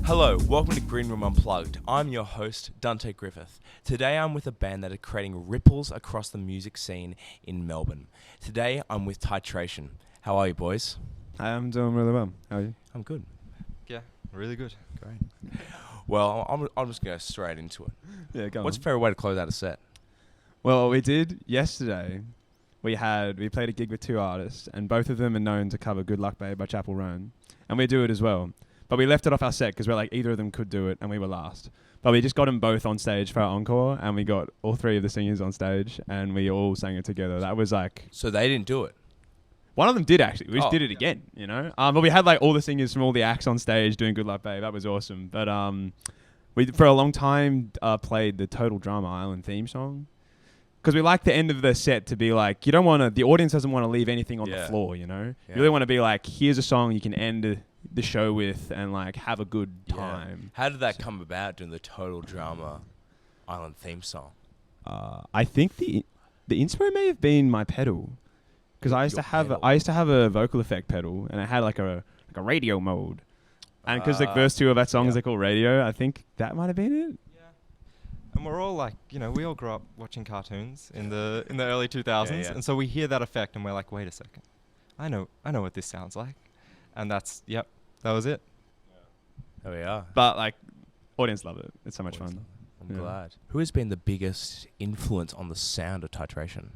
Hello, welcome to Greenroom Unplugged. I'm your host, Dante Griffith. Today I'm with a band that are creating ripples across the music scene in Melbourne. Today I'm with Titration. How are you, boys? I'm doing really well. How are you? I'm good. Yeah, really good. Great. Well, I'm just going to go straight into it. Yeah, go What's on. a fair way to close out a set? Well, what we did yesterday, we played a gig with two artists, and both of them are known to cover Good Luck Babe by Chapel Roan, and we do it as well. But we left it off our set because we're like, either of them could do it, and we were last. But we just got them both on stage for our encore, and we got all three of the singers on stage, and we all sang it together. That was like... So they didn't do it? One of them did, actually. We just did it again, you know? But we had like all the singers from all the acts on stage doing Good Luck Babe. That was awesome. But we, for a long time, played the Total Drama Island theme song. Because we like the end of the set to be like, you don't want to... The audience doesn't want to leave anything on the floor, you know? You really want to be like, here's a song you can end the show with and like have a good time. How did that come about, doing the Total Drama Island theme song? I think the inspo may have been my pedal. Because I used to have a vocal effect pedal, and it had like a radio mode. And because like verse 2 of that song is like called radio, I think that might have been it. Yeah. And we're all like, you know, we all grew up watching cartoons in the early 2000s, and so we hear that effect and we're like, wait a second, I know what this sounds like, and that was it. There we are. But like, audience love it. It's so much fun. I'm glad. Who has been the biggest influence on the sound of Titration?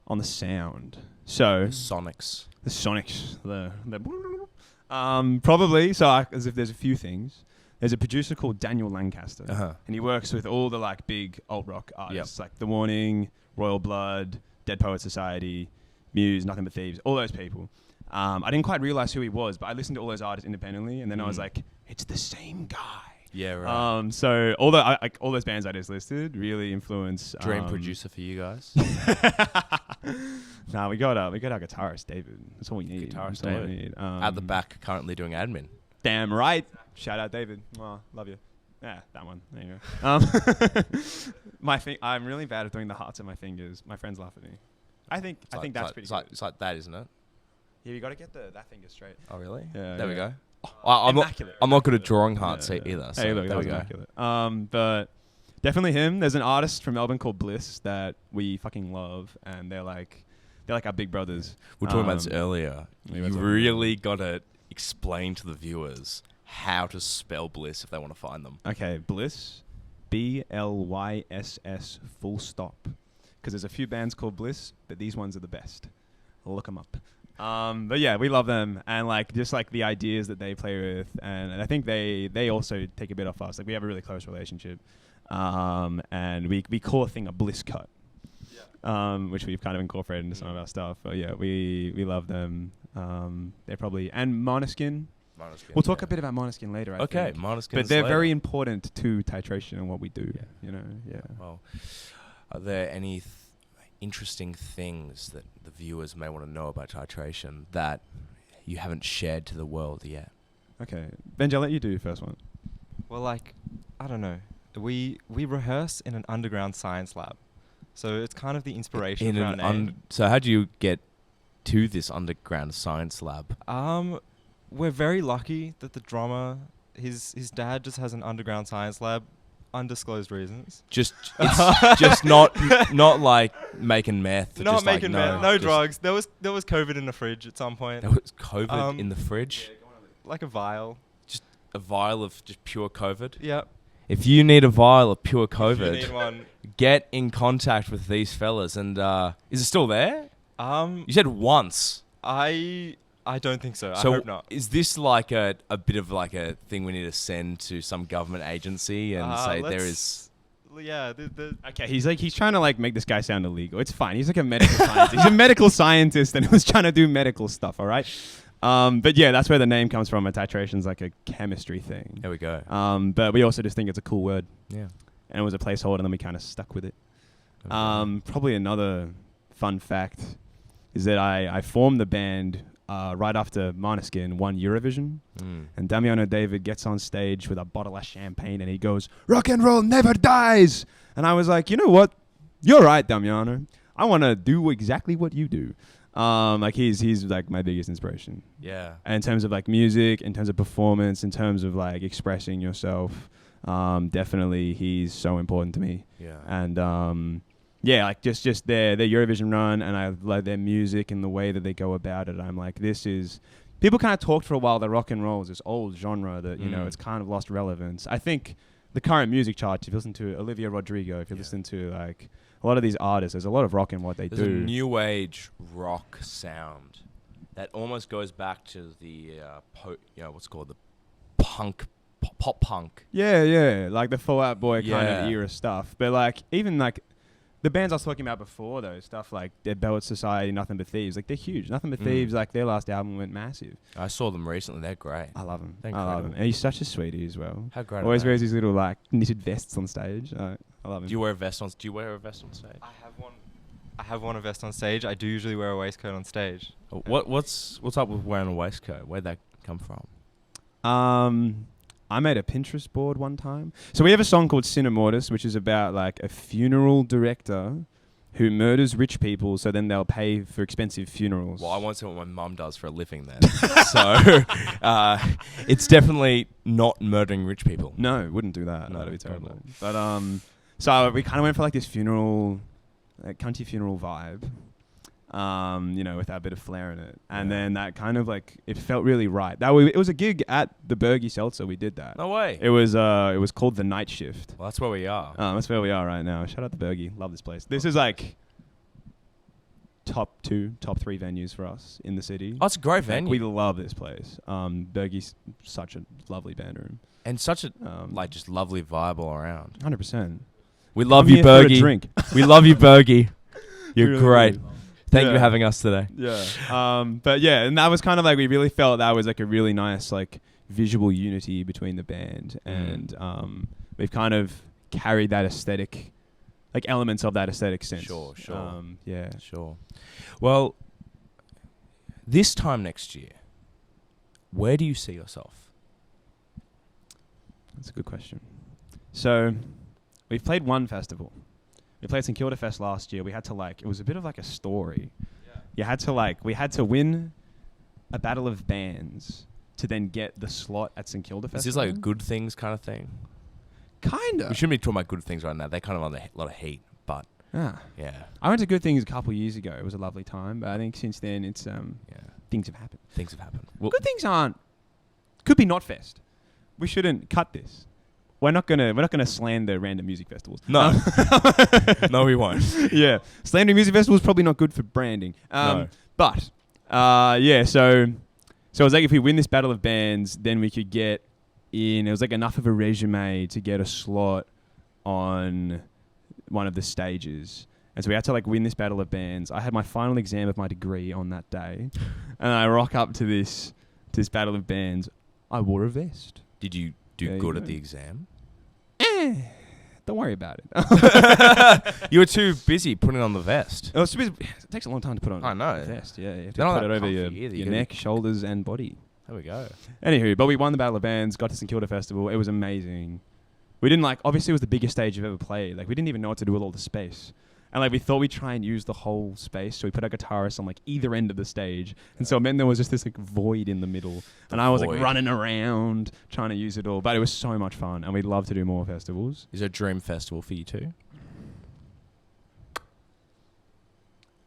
On the sound, so The Sonics. Probably. So as if there's a few things. There's a producer called Daniel Lancaster, and he works with all the like big alt rock artists, like The Warning, Royal Blood, Dead Poets Society, Muse, Nothing But Thieves, all those people. I didn't quite realize who he was, but I listened to all those artists independently, and then I was like, it's the same guy. Yeah, right. So all those bands I just listed really influence. Dream producer for you guys. Nah, we got our guitarist David. That's all we need. Guitarist David. At the back, currently doing admin. Damn right. Shout out David. Oh, love you. Yeah, that one. There you go. I'm really bad at doing the hearts of my fingers. My friends laugh at me. I think that's pretty good. It's like that, isn't it? Yeah, you got to get that finger straight. Oh, really? Yeah. There we go. I'm not good at drawing hearts either. So hey, look, that was immaculate. But definitely him. There's an artist from Melbourne called Bliss that we fucking love, and they're like our big brothers. We were talking about this earlier. You really got to explain to the viewers how to spell Bliss if they want to find them. Okay, Bliss, BLYSS full stop. Because there's a few bands called Bliss, but these ones are the best. Look them up. But yeah, we love them, and like just like the ideas that they play with, and I think they also take a bit off us. Like we have a really close relationship, and we call a thing a bliss cut, which we've kind of incorporated into some of our stuff. But yeah, we love them. They're probably and Måneskin. We'll talk a bit about Måneskin later. I think. Måneskin. But they're very important to Titration and what we do. Yeah. You know, yeah. Well, are there any interesting things that the viewers may want to know about Titration that you haven't shared to the world yet? Okay, Benji, I'll let you do your first one. Well, like, I don't know. We rehearse in an underground science lab, so it's kind of the inspiration for our name. So how do you get to this underground science lab? We're very lucky that the drummer, his dad just has an underground science lab. Undisclosed reasons. It's just not like making meth. Not making meth. No drugs. There was COVID in the fridge at some point. There was COVID in the fridge. Yeah, like a vial. Just a vial of just pure COVID. Yeah. If you need a vial of pure COVID, if you need one, get in contact with these fellas. And is it still there? You said once. I don't think so. So I hope not. Is this like a bit of like a thing we need to send to some government agency and say there is... Yeah. Okay, he's trying to like make this guy sound illegal. It's fine. He's like a medical scientist. He's a medical scientist and he was trying to do medical stuff, all right? But yeah, that's where the name comes from. Titration's like a chemistry thing. There we go. But we also just think it's a cool word. Yeah. And it was a placeholder and then we kind of stuck with it. Probably another fun fact is that I formed the band... right after Måneskin won Eurovision, and Damiano David gets on stage with a bottle of champagne and he goes, "Rock and roll never dies!" And I was like, you know what? You're right, Damiano. I want to do exactly what you do. Like he's like my biggest inspiration. Yeah. And in terms of like music, in terms of performance, in terms of like expressing yourself, definitely he's so important to me. Yeah. And yeah, like just their Eurovision run, and I love their music and the way that they go about it. I'm like, this is... People kind of talked for a while that rock and roll is this old genre that, you know, it's kind of lost relevance. I think the current music charts, if you listen to Olivia Rodrigo, if you listen to like a lot of these artists, there's a lot of rock in what they There's do. a new age rock sound that almost goes back to the, what's called the pop punk. Yeah, like the Fall Out Boy kind Yeah. of era stuff. But like even like the bands I was talking about before, though, stuff like Dead Bellet Society, Nothing But Thieves, like they're huge. Nothing But Thieves, like their last album went massive. I saw them recently. They're great. I love him. They're I love him. incredible. And he's such a sweetie as well. How great Always are they? wears these little like knitted vests on stage. I love him. Do you wear a vest on stage? I have worn a vest on stage. I do usually wear a waistcoat on stage. What's up with wearing a waistcoat? Where'd that come from? I made a Pinterest board one time. So we have a song called Sine Mortis, which is about like a funeral director who murders rich people so then they'll pay for expensive funerals. Well, I won't say what my mum does for a living then. So it's definitely not murdering rich people. No, wouldn't do that. No, That'd be terrible. totally. But so we kind of went for like this funeral, like country funeral vibe. With that bit of flair in it. And then that kind of like, it felt really right. It was a gig at the Bergy Seltzer. We did that. No way. It was called The Night Shift. Well, that's where we are. That's where we are right now. Shout out to Bergy. Love this place. This is like top 3 venues for us in the city. Oh, it's a great venue. We love this place. Bergy's such a lovely band room. And such a just lovely vibe all around. 100%. We love I'm you, here for a Bergy. drink. We love you, Bergy. You're Really great. do. Thank you Yeah. for having us today. Yeah. But yeah, and that was kind of like, we really felt that was like a really nice like visual unity between the band, and we've kind of carried that aesthetic, like elements of that aesthetic since. Sure. Yeah. Sure. Well, this time next year, where do you see yourself? That's a good question. So, we've played one festival. We played St Kilda Fest last year. We had to it was a bit of like a story. Yeah. We had to win a battle of bands to then get the slot at St Kilda Fest. Is this like a good things kind of thing? Kinda. We shouldn't be talking about good things right now. They're kind of on a lot of heat, but Yeah. yeah. I went to Good Things a couple of years ago. It was a lovely time, but I think since then it's Yeah. things have happened. Things have happened. Well, Good Things could be not fest. We shouldn't cut this. We're not gonna slander random music festivals. no. No, we won't. Yeah, slandering music festivals is probably not good for branding. No. But yeah, so it was like if we win this battle of bands, then we could get in. It was like enough of a resume to get a slot on one of the stages. And so we had to like win this battle of bands. I had my final exam of my degree on that day, and I rock up to this battle of bands. I wore a vest. Did you do There you good at go. the exam? Don't worry about it. You were too busy putting on the vest. It takes a long time to put on I know. a vest. Yeah, you have to They're not put it that over your comfy either. You gotta neck, shoulders, and body. There we go. Anywho, but we won the Battle of Bands, got to St Kilda Festival. It was amazing. We didn't obviously it was the biggest stage you've ever played. Like we didn't even know what to do with all the space. And like we thought we'd try and use the whole space, so we put our guitarists on like either end of the stage. And so it meant there was just this like void in the middle. And I was like void. running around trying to use it all. But it was so much fun, and we'd love to do more festivals. Is there a dream festival for you too?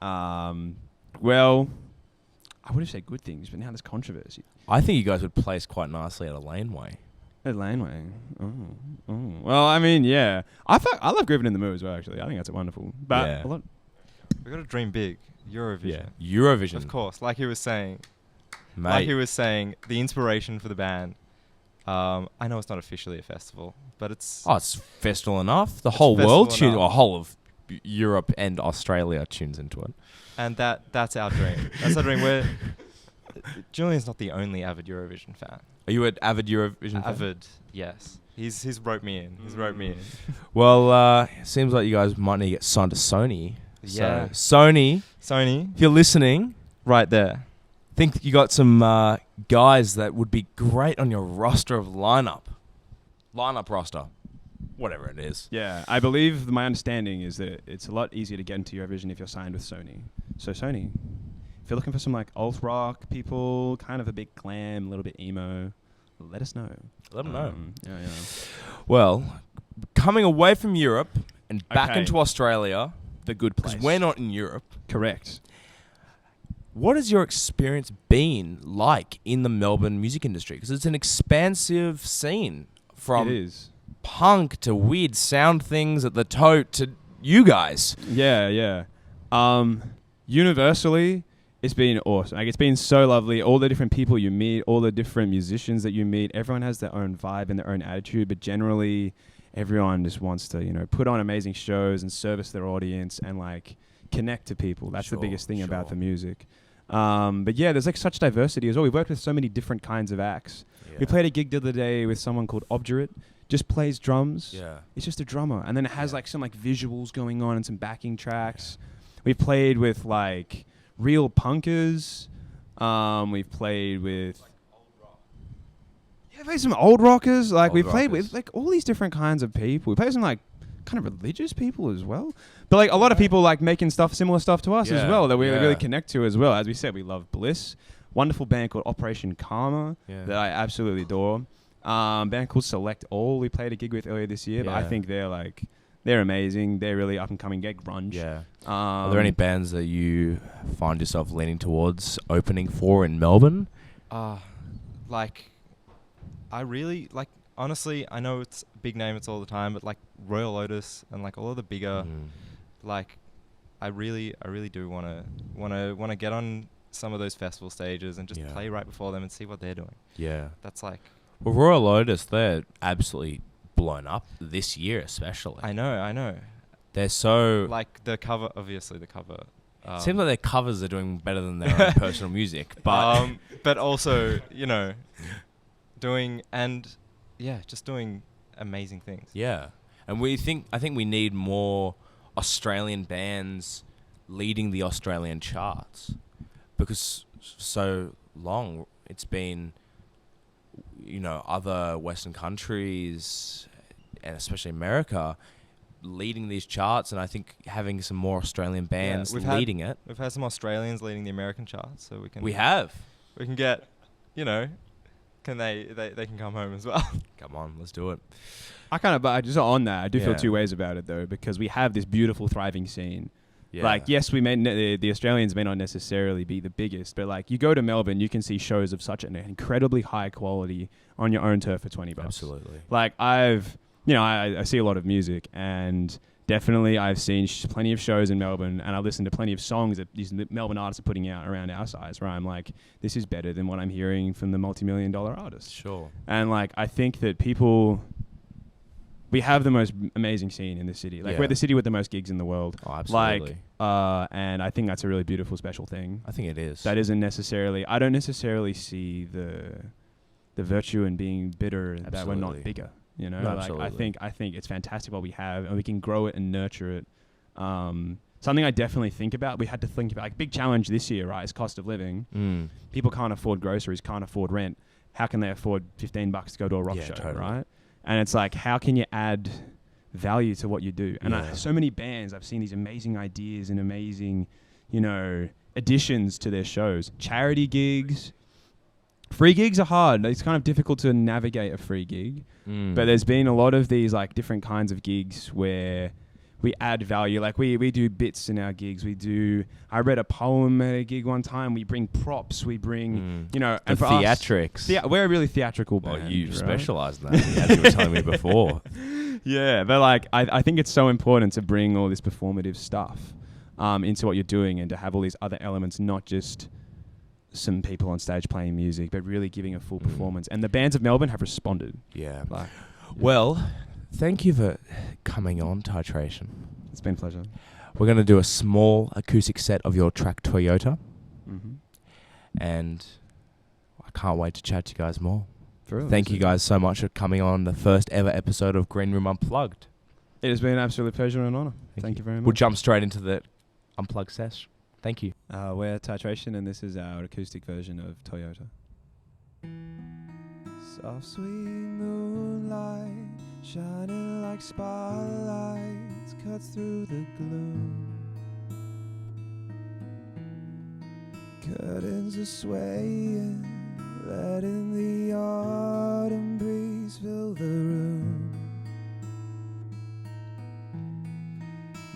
Well, I would have said Good Things, but now there's controversy. I think you guys would place quite nicely at a laneway. A laneway. Oh. Well, I mean, yeah. I love Griffith in the Moo as well, actually. I think that's wonderful. But Yeah. a lot. We got to dream big. Eurovision. Eurovision. Of course, like he was saying. Mate. Like he was saying, the inspiration for the band. I know it's not officially a festival, but it's Oh, it's festival enough. The It's whole world festival tunes, enough. or whole of Europe and Australia tunes into it. and that's our dream. That's our dream. Julian's not the only avid Eurovision fan. Are you an avid Eurovision fan? Avid, yes. He's roped me in. He's roped me in. Well, seems like you guys might need to get signed to Sony. Yeah. So, Sony, Sony, if you're listening, right there. think you got some guys that would be great on your roster of lineup roster, whatever it is. Yeah, I believe my understanding is that it's a lot easier to get into Eurovision if you're signed with Sony. So Sony, if you're looking for some like alt rock people, kind of a bit glam, a little bit emo, let us know. Let them know. Yeah. Well, coming away from Europe and back Okay. into Australia, The good place. because we're not in Europe. Correct. What has your experience been like in the Melbourne music industry? Because it's an expansive scene It from is. punk to weird sound things at the Tote to you guys. Yeah. Universally, it's been awesome. Like, it's been so lovely. All the different people you meet, all the different musicians that you meet, everyone has their own vibe and their own attitude, but generally everyone just wants to, put on amazing shows and service their audience and like connect to people. That's the biggest thing about the music. But yeah, there's like such diversity as well. We've worked with so many different kinds of acts. We played a gig the other day with someone called Obdurate. Just plays drums. Yeah. It's just a drummer. And then it has like some like visuals going on and some backing tracks. We've played with like real punkers. We've played with played some old rockers. Like we played with like all these different kinds of people. We played some like kind of religious people as well. But like a lot of people like making similar stuff to us as well that we really connect to as well. As we said, we love Bliss. Wonderful band called Operation Karma that I absolutely adore. Band called Select All. We played a gig with earlier this year, but I think they're amazing. They're really up and coming. Get grunge. Yeah. Are there any bands that you find yourself leaning towards opening for in Melbourne? I really like. Honestly, I know it's a big name. It's all the time, but like Royal Lotus and like all of the bigger, I really do want to get on some of those festival stages and just play right before them and see what they're doing. Yeah, that's like. Well, Royal Lotus, they're absolutely blown up this year, especially. I know. They're so like the cover. Obviously, the cover. Seems like their covers are doing better than their own personal music, but but also doing just doing amazing things. Yeah, and I think we need more Australian bands leading the Australian charts, because so long it's been, other Western countries and especially America leading these charts, and I think having some more Australian bands leading it. We've had some Australians leading the American charts, so we can get, can they can come home as well. Come on, let's do it. But just on that, I do feel two ways about it though, because we have this beautiful thriving scene. Yeah. Like, yes, we may the Australians may not necessarily be the biggest, but like you go to Melbourne, you can see shows of such an incredibly high quality on your own turf for $20. Absolutely. Like I see a lot of music, and definitely I've seen plenty of shows in Melbourne, and I've listened to plenty of songs that these Melbourne artists are putting out around our size, where I'm like, this is better than what I'm hearing from the multi-million-dollar artists. Sure. And like, I think that we have the most amazing scene in the city. Like, we're the city with the most gigs in the world. Oh, absolutely. And I think that's a really beautiful, special thing. I think it is. That isn't necessarily, I don't necessarily see the virtue in being bitter that we're not bigger. No, I think it's fantastic what we have, and we can grow it and nurture it. Something I definitely think about. We had to think about, like, big challenge this year, right? Is cost of living. People can't afford groceries, can't afford rent. How can they afford $15 to go to a rock show, totally. Right? And it's like, how can you add value to what you do? And so many bands, I've seen these amazing ideas and amazing, additions to their shows. Charity gigs. Free gigs are hard. It's kind of difficult to navigate a free gig. But there's been a lot of these like different kinds of gigs where we add value. Like we do bits in our gigs. I read a poem at a gig one time. We bring props. We bring, the and for theatrics. Us, we're a really theatrical band. Well, you specialize in that, as you were telling me before. Yeah, but like I think it's so important to bring all this performative stuff into what you're doing, and to have all these other elements, not just some people on stage playing music, but really giving a full performance. And the bands of Melbourne have responded. Yeah. Well, thank you for coming on, Titration. It's been a pleasure. We're going to do a small acoustic set of your track Toyota. And I can't wait to chat to you guys more. Thank you guys so much for coming on the first ever episode of Green Room Unplugged. It has been an absolute pleasure and honor. Thank you very much. We'll jump straight into the Unplugged sesh. Thank you. We're Titration, and this is our acoustic version of Toyota. Soft sweet moonlight, shining like spotlights, cuts through the gloom. Curtains are swaying, letting the autumn breeze fill the room.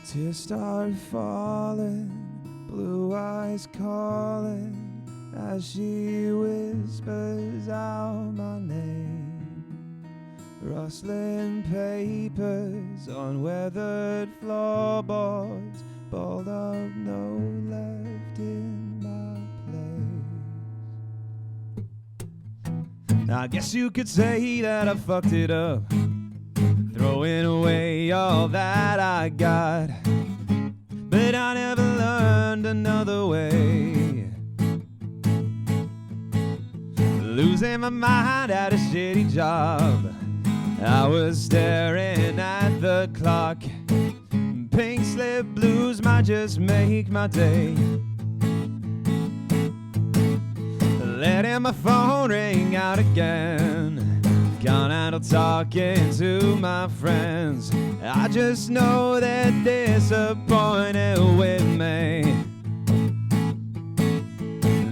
Tears start falling, blue eyes calling, as she whispers out my name. Rustling papers on weathered floorboards, balled up, no left in my place. I guess you could say that I fucked it up, throwing away all that I got, but I never learned another way. Losing my mind at a shitty job, I was staring at the clock. Pink slip blues might just make my day. Letting my phone ring out again, can't handle talking to my friends. I just know they're disappointed with me.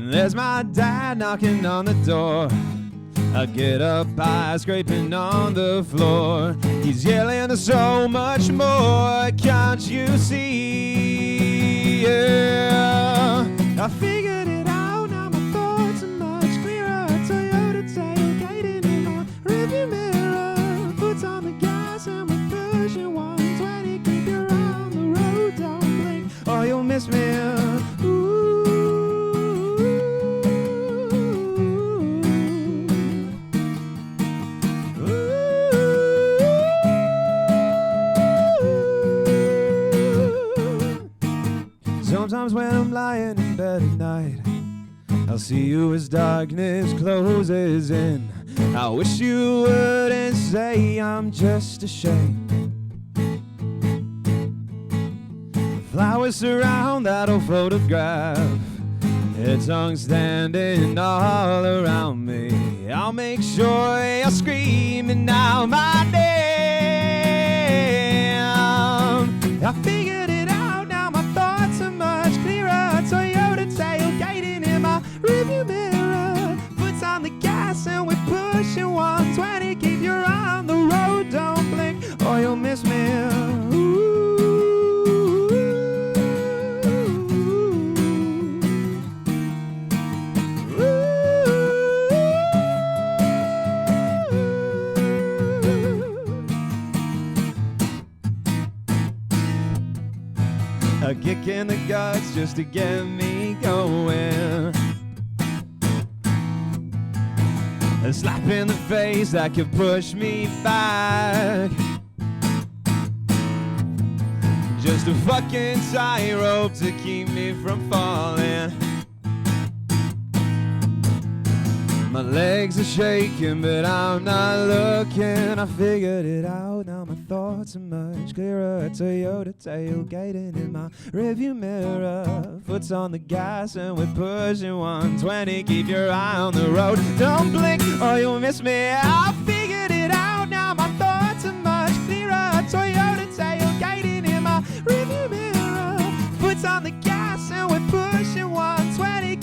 There's my dad knocking on the door. I get up, eyes scraping on the floor. He's yelling so much more, can't you see? Yeah. I figured it out, now my thoughts are much clearer. Toyota tailgating in my rearview mirror. Foot's on the gas and we're pushing 120. Keep your eye on the road, don't blink or you'll miss me. Sometimes when I'm lying in bed at night, I'll see you as darkness closes in. I wish you wouldn't say I'm just ashamed. Flowers surround that old photograph, her tongue standing all around me. I'll make sure you're screaming out my name. I figured it out, now my thoughts are much clearer. Toyota tailgating in my rearview mirror. Foot's on the gas and we're pushing 120. Keep your eye on the road, don't blink or you'll miss me. A kick in the guts just to get me going. A slap in the face that could push me back. Just a fucking tightrope to keep me from falling. My legs are shaking, but I'm not looking. I figured it out, now my thoughts are much clearer. A Toyota tailgating in my rearview mirror. Foot's on the gas and we're pushing 120. Keep your eye on the road, don't blink or you'll miss me. I figured it out, now my thoughts are much clearer. A Toyota tailgating in my rearview mirror. Foot's on the gas and we're pushing 120.